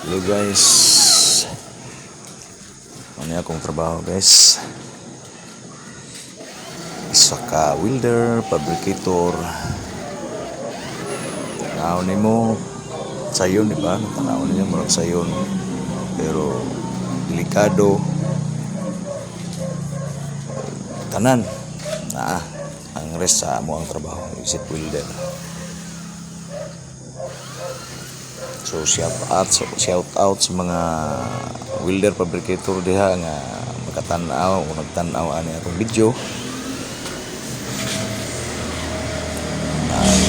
Hello guys, ano akong trabaho guys, isa ka welder, fabricator. Tanaw ni mo sayon, di ba? Tanaw niya murag sayon, pero delikado tanan na ang rest sa mo ang trabaho isip welder. So shout out sa mga welder fabricator diha nga makatanaw o nagtanaw ani atong video.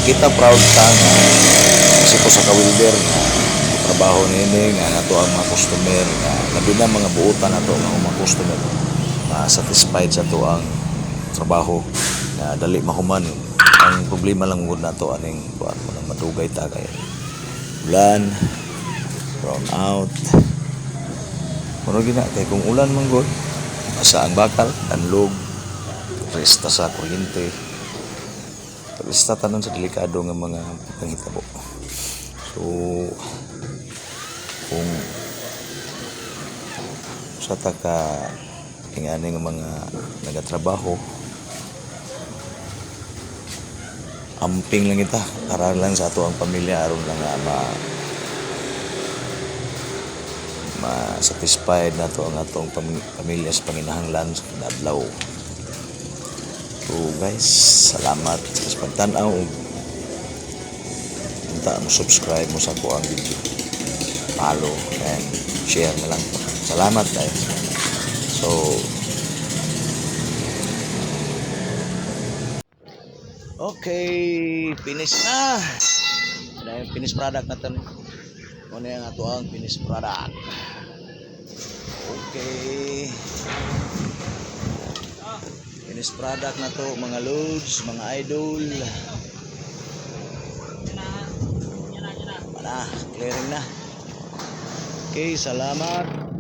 Kita proud ta nga kasi ko sa ka-welder nga trabaho nini nga nato ang mga customer nga labi na mga buotan nato nga mga customer satisfied sa to ang trabaho nga dali mahuman. Ang problema lang gud nato aning kuan mo nang madugay ta kay ulan, brown out. Murag gina kay kung ulan man gud, asa ang bakal, tanlog, resta sa kuryente. Resta tanan sa delikado nga mga panghitabo. So kung sa taka ingani nga mga nagatrabaho, amping lang kita para lang sa ato ang pamilya aron lang nga ma-satisfied na to ang atong pamilya sa panginahanglan sa adlaw. So guys, salamat sa pagtan-aw. Unta mo subscribe mo sa ko ang video, follow and share na lang. Salamat guys. So okay, finish na. Ano yung finish product natin? Ano yung ato ang finish product? Okay. Finish product na to mga loads, mga idol. Wala, clearing na. Okay, salamat.